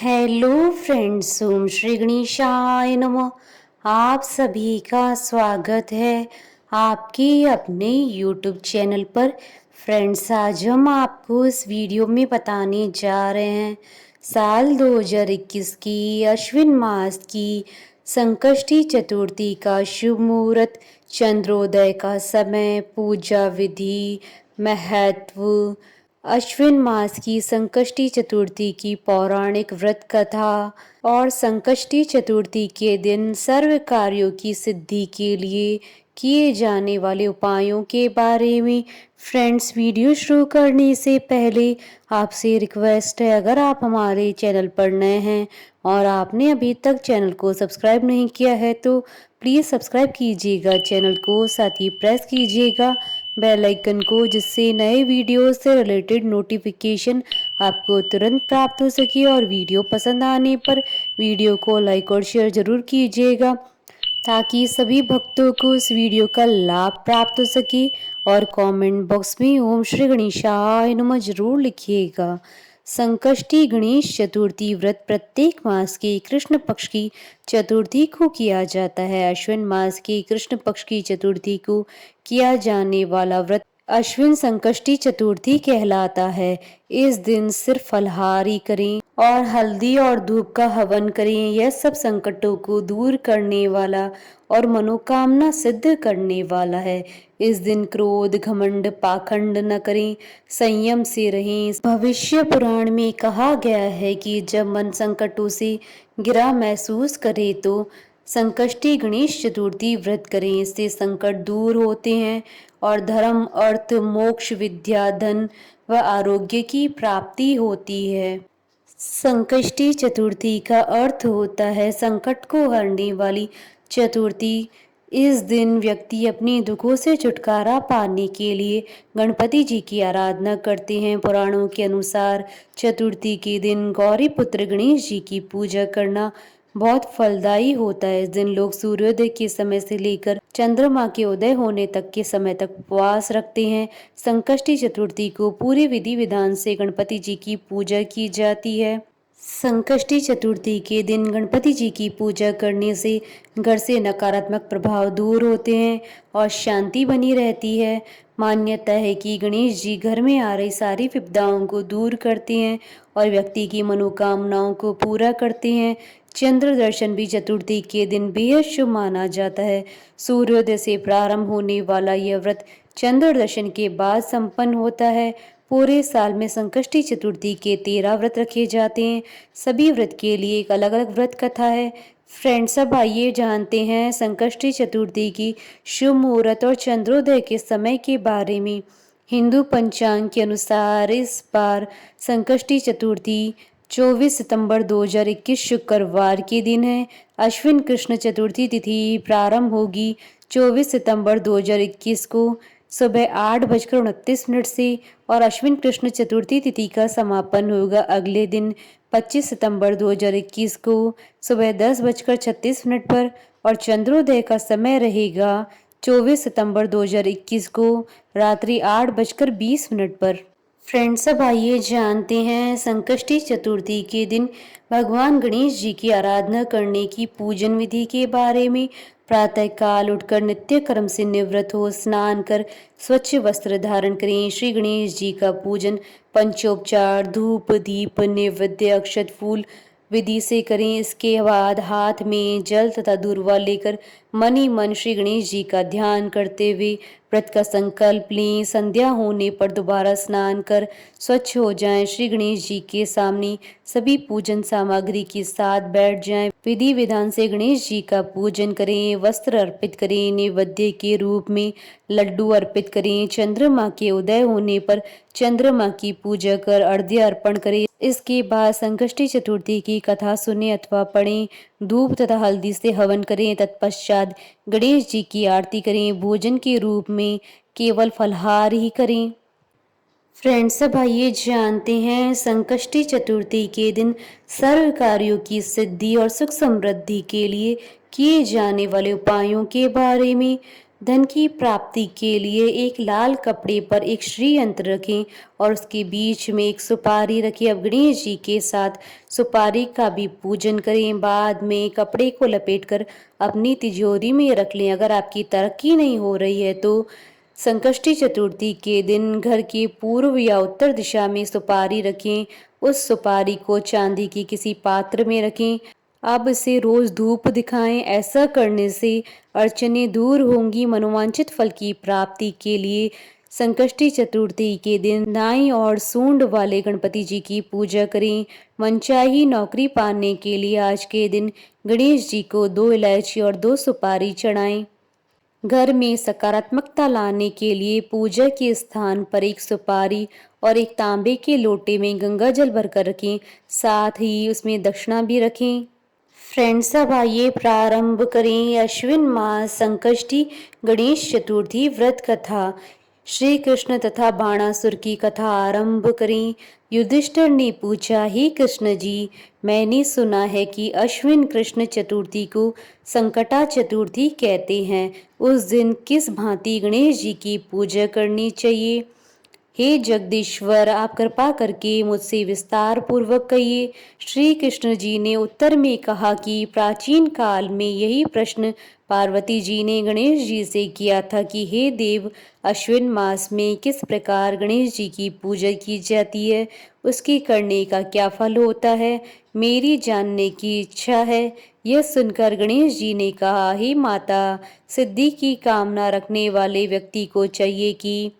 Hello friends, ओम श्री गणेशाय नमः। आप सभी का स्वागत है आपके अपने यूट्यूब चैनल पर। फ्रेंड्स, आज हम आपको इस वीडियो में बताने जा रहे हैं साल 2021 की अश्विन मास की संकष्टी चतुर्थी का शुभ मुहूर्त, चंद्रोदय का समय, पूजा विधि, महत्व, अश्विन मास की संकष्टी चतुर्थी की पौराणिक व्रत कथा और संकष्टी चतुर्थी के दिन सर्व कार्यों की सिद्धि के लिए किए जाने वाले उपायों के बारे में। फ्रेंड्स, वीडियो शुरू करने से पहले आपसे रिक्वेस्ट है, अगर आप हमारे चैनल पर नए हैं और आपने अभी तक चैनल को सब्सक्राइब नहीं किया है तो प्लीज़ सब्सक्राइब कीजिएगा चैनल को, साथ ही प्रेस कीजिएगा बेल आइकन को, जिससे नए वीडियो से रिलेटेड नोटिफिकेशन आपको तुरंत प्राप्त हो सके। और वीडियो पसंद आने पर वीडियो को लाइक और शेयर ज़रूर कीजिएगा ताकि सभी भक्तों को इस वीडियो का लाभ प्राप्त हो सके। और कमेंट बॉक्स में ओम श्री गणेशाय नमः जरूर लिखिएगा। संकष्टी गणेश चतुर्थी व्रत प्रत्येक मास के कृष्ण पक्ष की चतुर्थी को किया जाता है। अश्विन मास के कृष्ण पक्ष की चतुर्थी को किया जाने वाला व्रत अश्विन संकष्टी चतुर्थी कहलाता है। इस दिन सिर्फ फलाहारी करें और हल्दी और धूप का हवन करें। यह सब संकटों को दूर करने वाला और मनोकामना सिद्ध करने वाला है। इस दिन क्रोध, घमंड, पाखंड न करें, संयम से रहें। भविष्य पुराण में कहा गया है कि जब मन संकटों से घिरा महसूस करे तो संकष्टी गणेश चतुर्थी व्रत करें। इससे संकट दूर होते हैं और धर्म, अर्थ, मोक्ष, विद्या, धन व आरोग्य की प्राप्ति होती है। संकष्टी चतुर्थी का अर्थ होता है संकट को हरने वाली चतुर्थी। इस दिन व्यक्ति अपने दुखों से छुटकारा पाने के लिए गणपति जी की आराधना करते हैं। पुराणों के अनुसार चतुर्थी के दिन गौरी पुत्र गणेश जी की पूजा करना बहुत फलदायी होता है। इस दिन लोग सूर्योदय के समय से लेकर चंद्रमा के उदय होने तक के समय तक उपवास रखते हैं। संकष्टी चतुर्थी को पूरे विधि विधान से गणपति जी की पूजा की जाती है। संकष्टी चतुर्थी के दिन गणपति जी की पूजा करने से घर से नकारात्मक प्रभाव दूर होते हैं और शांति बनी रहती है। मान्यता है कि गणेश जी घर में आ रही सारी विपदाओं को दूर करते हैं और व्यक्ति की मनोकामनाओं को पूरा करते हैं। चंद्र दर्शन भी चतुर्थी के दिन बेहद शुभ माना जाता है। सूर्योदय से प्रारंभ होने वाला यह व्रत चंद्र दर्शन के बाद संपन्न होता है। पूरे साल में संकष्टी चतुर्थी के 13 व्रत रखे जाते हैं। सभी व्रत के लिए एक अलग अलग व्रत कथा है। फ्रेंड्स, अब आइए जानते हैं संकष्टी चतुर्थी की शुभ मुहूर्त और चंद्रोदय के समय के बारे में। हिंदू पंचांग के अनुसार इस बार संकष्टी चतुर्थी 24 सितंबर 2021 शुक्रवार के दिन है। अश्विन कृष्ण चतुर्थी तिथि प्रारंभ होगी 24 सितंबर 2021 को सुबह 8:29 से और अश्विन कृष्ण चतुर्थी तिथि का समापन होगा अगले दिन 25 सितंबर 2021 को सुबह 10:36 पर और चंद्रोदय का समय रहेगा 24 सितंबर 2021 को रात्रि 8:20 पर। फ्रेंड्स, अब आइए जानते हैं संकष्टी चतुर्थी के दिन भगवान गणेश जी की आराधना करने की पूजन विधि के बारे में। प्रातः काल उठकर नित्य कर्म से निवृत्त हो स्नान कर स्वच्छ वस्त्र धारण करें। श्री गणेश जी का पूजन पंचोपचार, धूप, दीप, नैवेद्य, अक्षत, फूल विधि से करें। इसके बाद हाथ में जल तथा दूर्वा लेकर मन ही मन श्री गणेश जी का ध्यान करते हुए व्रत का संकल्प लें। संध्या होने पर दोबारा स्नान कर स्वच्छ हो जाएं। श्री गणेश जी के सामने सभी पूजन सामग्री के साथ बैठ जाएं। विधि विधान से गणेश जी का पूजन करें। वस्त्र अर्पित करें। नैवेद्य के रूप में लड्डू अर्पित करें। चंद्रमा के उदय होने पर चंद्रमा की पूजा कर अर्घ्य अर्पण करें। इसके बाद संकष्टी चतुर्थी की कथा सुने अथवा पढ़ें। धूप तथा हल्दी से हवन करें। तत्पश्चात गणेश जी की आरती करें। भोजन के रूप में केवल फलाहार ही करें। फ्रेंड्स, अब आइए जानते हैं संकष्टी चतुर्थी के दिन सर्व कार्यों की सिद्धि और सुख समृद्धि के लिए किए जाने वाले उपायों के बारे में। धन की प्राप्ति के लिए एक लाल कपड़े पर एक श्रीयंत्र रखें और उसके बीच में एक सुपारी रखें। अब गणेश जी के साथ सुपारी का भी पूजन करें। बाद में कपड़े को लपेटकर अपनी तिजोरी में रख लें। अगर आपकी तरक्की नहीं हो रही है तो संकष्टी चतुर्थी के दिन घर के पूर्व या उत्तर दिशा में सुपारी रखें। उस सुपारी को चांदी के किसी पात्र में रखें। अब इसे रोज धूप दिखाएं। ऐसा करने से अड़चनें दूर होंगी। मनोवांछित फल की प्राप्ति के लिए संकष्टी चतुर्थी के दिन दाईं और सूंड वाले गणपति जी की पूजा करें। मनचाही नौकरी पाने के लिए आज के दिन गणेश जी को 2 इलायची और 2 सुपारी चढ़ाएं। घर में सकारात्मकता लाने के लिए पूजा के स्थान पर एक सुपारी और एक तांबे के लोटे में गंगा जल भरकर रखें। साथ ही उसमें दक्षिणा भी रखें। फ्रेंड्स, अब आइए प्रारंभ करें अश्विन मास संकष्टी गणेश चतुर्थी व्रत कथा। श्री कृष्ण तथा बाणासुर की कथा आरंभ करें। युधिष्ठिर ने पूछा, हे कृष्ण जी, मैंने सुना है कि अश्विन कृष्ण चतुर्थी को संकटा चतुर्थी कहते हैं। उस दिन किस भांति गणेश जी की पूजा करनी चाहिए? हे जगदीश्वर, आप कृपा करके मुझसे विस्तार पूर्वक कहिए। श्री कृष्ण जी ने उत्तर में कहा कि प्राचीन काल में यही प्रश्न पार्वती जी ने गणेश जी से किया था कि हे देव, अश्विन मास में किस प्रकार गणेश जी की पूजा की जाती है, उसके करने का क्या फल होता है, मेरी जानने की इच्छा है। यह सुनकर गणेश जी ने कहा, हे माता, सिद्धि की कामना रखने वाले व्यक्ति को चाहिए कि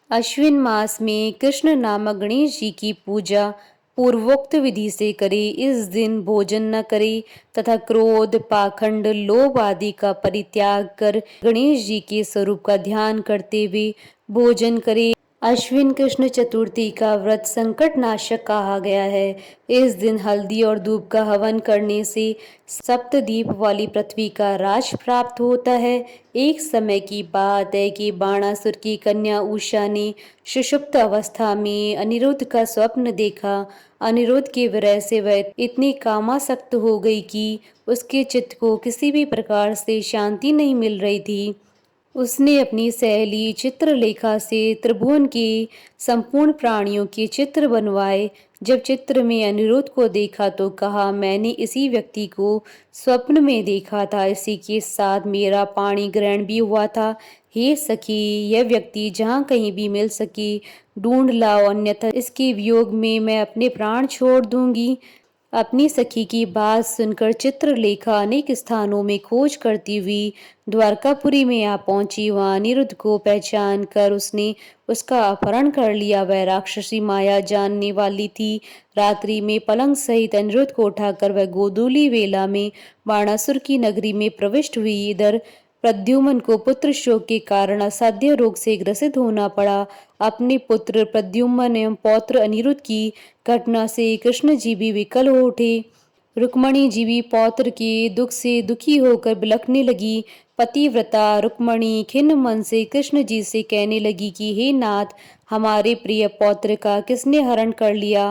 अश्विन मास में कृष्ण नामक गणेश जी की पूजा पूर्वोक्त विधि से करे। इस दिन भोजन न करे तथा क्रोध, पाखंड, लोभ आदि का परित्याग कर गणेश जी के स्वरूप का ध्यान करते हुए भोजन करे। अश्विन कृष्ण चतुर्थी का व्रत संकट नाशक कहा गया है। इस दिन हल्दी और दूब का हवन करने से सप्तद्वीप वाली पृथ्वी का राज प्राप्त होता है। एक समय की बात है कि बाणासुर की कन्या उषा ने सुषुप्त अवस्था में अनिरुद्ध का स्वप्न देखा। अनिरुद्ध के विरह से वह इतनी कामासक्त हो गई कि उसके चित्त को किसी भी प्रकार से शांति नहीं मिल रही थी। उसने अपनी सहेली चित्रलेखा से त्रिभुवन के संपूर्ण प्राणियों के चित्र बनवाए। जब चित्र में अनिरुद्ध को देखा तो कहा, मैंने इसी व्यक्ति को स्वप्न में देखा था। इसी के साथ मेरा पाणी ग्रहण भी हुआ था। हे सखी, यह व्यक्ति जहाँ कहीं भी मिल सके ढूंढ लाओ, अन्यथा इसके वियोग में मैं अपने प्राण छोड़ दूंगी। अपनी सखी की बात सुनकर चित्रलेखा अनेक स्थानों में खोज करती हुई द्वारकापुरी में आ पहुंची। वहां अनिरुद्ध को पहचान कर उसने उसका अपहरण कर लिया। वह राक्षसी माया जानने वाली थी। रात्रि में पलंग सहित अनिरुद्ध को उठाकर वह गोधूली वेला में बाणासुर की नगरी में प्रविष्ट हुई। इधर प्रद्युम्न को पुत्र शोक के कारण असाध्य रोग से ग्रसित होना पड़ा। अपने पुत्र प्रद्युम्न एवं पौत्र अनिरुद्ध की घटना से कृष्ण जी भी विकल हो उठे। रुक्मणी जी भी पौत्र के दुख से दुखी होकर बिलखने लगी। पतिव्रता रुक्मणी खिन्न मन से कृष्ण जी से कहने लगी कि हे नाथ, हमारे प्रिय पौत्र का किसने हरण कर लिया,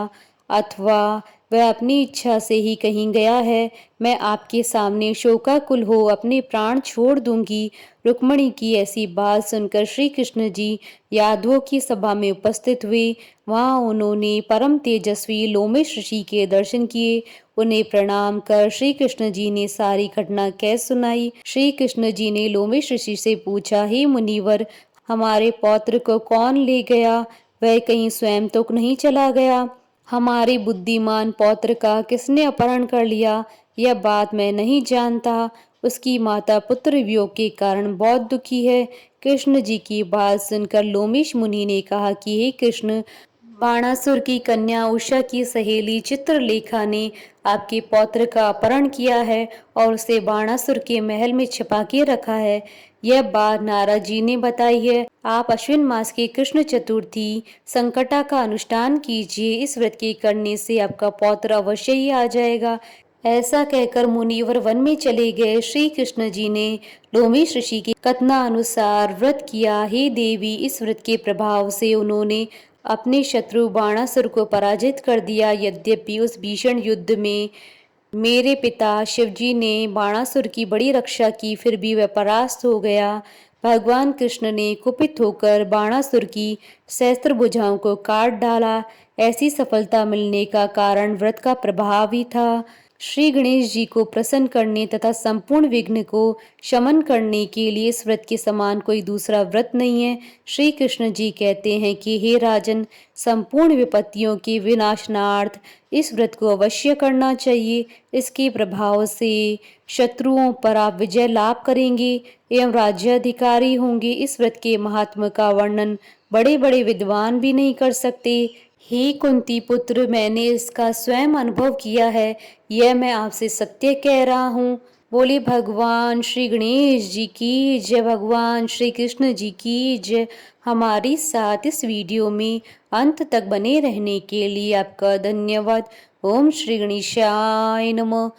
अथवा वह अपनी इच्छा से ही कहीं गया है। मैं आपके सामने शोकाकुल हो अपने प्राण छोड़ दूंगी। रुक्मणी की ऐसी बात सुनकर श्री कृष्ण जी यादवों की सभा में उपस्थित हुए। वहां उन्होंने परम तेजस्वी लोमेश ऋषि के दर्शन किए। उन्हें प्रणाम कर श्री कृष्ण जी ने सारी घटना कह सुनाई। श्री कृष्ण जी ने लोमेश ऋषि से पूछा, हे मुनिवर, हमारे पौत्र को कौन ले गया? वह कहीं स्वयं तो नहीं चला गया? हमारे बुद्धिमान पौत्र का किसने अपहरण कर लिया? यह बात मैं नहीं जानता। उसकी माता पुत्र वियोग के कारण बहुत दुखी है। कृष्ण जी की बात सुनकर लोमेश मुनि ने कहा कि हे कृष्ण, बाणासुर की कन्या उषा की सहेली चित्रलेखा ने आपके पौत्र का अपहरण किया है और उसे बाणासुर के महल में छिपा के रखा है। यह बात नारद जी ने बताई है। आप अश्विन मास की कृष्ण चतुर्थी संकटा का अनुष्ठान कीजिए। इस व्रत के करने से आपका पौत्र अवश्य ही आ जाएगा। ऐसा कहकर मुनिवर वन में चले गए। श्री कृष्ण जी ने लोमेश ऋषि की कथना अनुसार व्रत किया। हे देवी, इस व्रत के प्रभाव से उन्होंने अपने शत्रु बाणासुर को पराजित कर दिया। यद्यपि उस भीषण युद्ध में मेरे पिता शिवजी ने बाणासुर की बड़ी रक्षा की, फिर भी वह परास्त हो गया। भगवान कृष्ण ने कुपित होकर बाणासुर की सहस्त्र भुजाओं को काट डाला। ऐसी सफलता मिलने का कारण व्रत का प्रभाव ही था। श्री गणेश जी को प्रसन्न करने तथा संपूर्ण विघ्न को शमन करने के लिए इस व्रत के समान कोई दूसरा व्रत नहीं है। श्री कृष्ण जी कहते हैं कि हे राजन, संपूर्ण विपत्तियों के विनाशनार्थ इस व्रत को अवश्य करना चाहिए। इसके प्रभाव से शत्रुओं पर आप विजय लाभ करेंगे एवं राज्याधिकारी होंगे। इस व्रत के महात्म का वर्णन बड़े बड़े विद्वान भी नहीं कर सकते। हे कुंती पुत्र, मैंने इसका स्वयं अनुभव किया है, यह मैं आपसे सत्य कह रहा हूँ। बोले भगवान श्री गणेश जी की जय, भगवान श्री कृष्ण जी की जय। हमारे साथ इस वीडियो में अंत तक बने रहने के लिए आपका धन्यवाद। ओम श्री गणेशाय नमः।